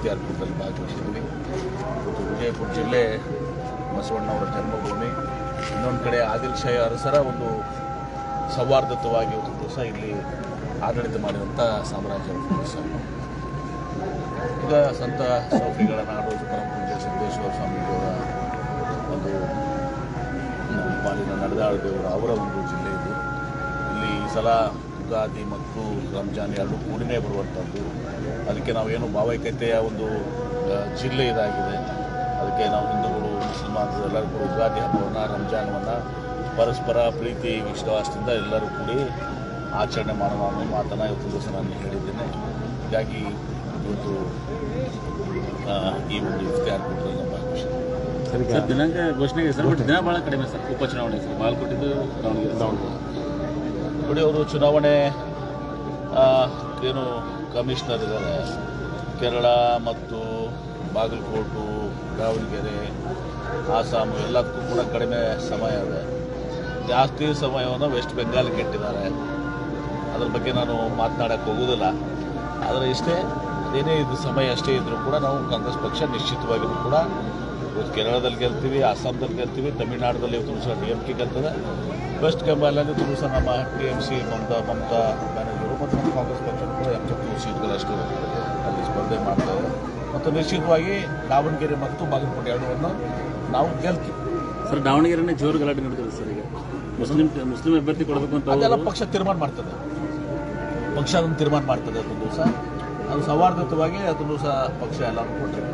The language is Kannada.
ಇಫ್ತಿಯಾರ್ಪುರದಲ್ಲಿ ಭಾಗವಹಿಸಿದ್ವಿ. ಇವತ್ತು ವಿಜಯಪುರ ಜಿಲ್ಲೆ ಬಸವಣ್ಣವರ ಜನ್ಮಭೂಮಿ, ಇನ್ನೊಂದು ಕಡೆ ಆದಿಲ್ ಶಾಹಿ ಅರಸರ ಒಂದು ಸೌಹಾರ್ದಯುತವಾಗಿ ಒಂದು ದಿವಸ ಇಲ್ಲಿ ಆಡಳಿತ ಮಾಡಿದಂಥ ಸಾಮ್ರಾಜ್ಯ ದಿವಸ. ಈಗ ಸಂತ ಸೌಫಿಗಳ ನಾಡು ಪರಮ ಪೂಜ್ಯ ಸಿದ್ದೇಶ್ವರ ಸ್ವಾಮಿಯವರ ಒಂದು ಪಾಲಿನ ನಡೆದಾಳ ದೇವರು ಅವರ ಒಂದು ಜಿಲ್ಲೆ ಇದು. ಇಲ್ಲಿ ಈ ಸಲ ಯುಗಾದಿ ಮತ್ತು ರಂಜಾನ್ ಎರಡು ಕೂಡಿನೇ ಬರುವಂಥದ್ದು. ಅದಕ್ಕೆ ನಾವೇನು ಭಾವೈಕ್ಯತೆಯ ಒಂದು ಜಿಲ್ಲೆ ಇದಾಗಿದೆ. ಅದಕ್ಕೆ ನಾವು ಹಿಂದೂಗಳು ಮುಸಲ್ಮಾನರು ಎಲ್ಲರೂ ಕೂಡ ಯುಗಾದಿ ಹಬ್ಬವನ್ನು ರಂಜಾನವನ್ನು ಪರಸ್ಪರ ಪ್ರೀತಿ ವಿಶ್ವಾಸದಿಂದ ಎಲ್ಲರೂ ಕೂಡಿ ಆಚರಣೆ ಮಾಡೋಣ ಅನ್ನೋ ಮಾತನ್ನು ಇವತ್ತು ದಿವಸ ನಾನು ಹೇಳಿದ್ದೇನೆ. ಹೀಗಾಗಿ ಇವತ್ತು ಈ ಒಂದು ಇಫ್ತಿಯಾರ್ಪುರದಲ್ಲಿ ನಮ್ಮ ಭಾಗವಹಿಸಿದೆ. ಸರ್ ದಿನಾಂಕ ಘೋಷಣೆಗೆ ಸರ್ ಬಟ್ ದಿನ ಭಾಳ ಕಡಿಮೆ ಸರ್ ಉಪಚುನಾವಣೆ ಸರ್ ಬಾಲ್ಕೋಟಿದ್ದು ದಾವಣಗೆರೆ. ನೋಡಿ, ಅವರು ಚುನಾವಣೆ ಏನು ಕಮಿಷನರ್ ಇದ್ದಾರೆ, ಕೇರಳ ಮತ್ತು ಬಾಗಲಕೋಟು, ದಾವಣಗೆರೆ, ಆಸಾಮು ಎಲ್ಲದಕ್ಕೂ ಕೂಡ ಕಡಿಮೆ ಸಮಯ ಇದೆ. ಜಾಸ್ತಿ ಸಮಯವನ್ನು ವೆಸ್ಟ್ ಬೆಂಗಾಲ್ಗೆ ಇಟ್ಟಿದ್ದಾರೆ. ಅದ್ರ ಬಗ್ಗೆ ನಾನು ಮಾತನಾಡೋಕ್ಕೆ ಹೋಗೋದಿಲ್ಲ. ಆದರೆ ಇಷ್ಟೇ, ಅದೇನೇ ಇದು ಸಮಯ ಅಷ್ಟೇ ಇದ್ದರೂ ಕೂಡ ನಾವು ಕಾಂಗ್ರೆಸ್ ಪಕ್ಷ ನಿಶ್ಚಿತವಾಗಿಯೂ ಕೂಡ ಇವತ್ತು ಕೇರಳದಲ್ಲಿ ಗೆಲ್ತೀವಿ, ಆಸಾಮದಲ್ಲಿ ಗೆಲ್ತೀವಿ, ತಮಿಳುನಾಡಲ್ಲಿ ಇವತ್ತು ಸಹ DMK ಗೆಲ್ತದೆ. ವೆಸ್ಟ್ ಬೆಂಗಾಲಲ್ಲಿ ಇವತ್ತು ಸಹ ನಮ್ಮ TMC ಮಮತಾ ಬ್ಯಾನರ್ಜಿಯವರು ಮತ್ತು ನಮ್ಮ ಕಾಂಗ್ರೆಸ್ ಪಕ್ಷ ಕೂಡ 70 ಸೀಟ್ಗಳಷ್ಟು ಅಲ್ಲಿ ಸ್ಪರ್ಧೆ ಮಾಡ್ತಾರೆ. ಮತ್ತು ನಿಶ್ಚಿತವಾಗಿ ದಾವಣಗೆರೆ ಮತ್ತು ಬಾಗಲಕೋಟೆ ಎರಡನ್ನು ನಾವು ಗೆಲ್ತೀವಿ. ಸರ್ ದಾವಣಗೆರೆನೇ ಜೋರು ಗಲಾಟೆ ನಡೀತದೆ ಸರ್. ಈಗ ಮುಸ್ಲಿಂ ಅಭ್ಯರ್ಥಿ ಕೊಡಬೇಕು ಅಂತ ಅದೆಲ್ಲ ಪಕ್ಷ ತೀರ್ಮಾನ ಮಾಡ್ತದೆ. ಪಕ್ಷ ಅದನ್ನು ತೀರ್ಮಾನ ಮಾಡ್ತದೆ. ಅದೊಂದು ದಿವಸ ಅದು ಸೌಹಾರ್ದಯುತವಾಗಿ ಅದನ್ನು ಸಹ ಪಕ್ಷ ಎಲ್ಲರೂ ಕೊಟ್ಟರೆ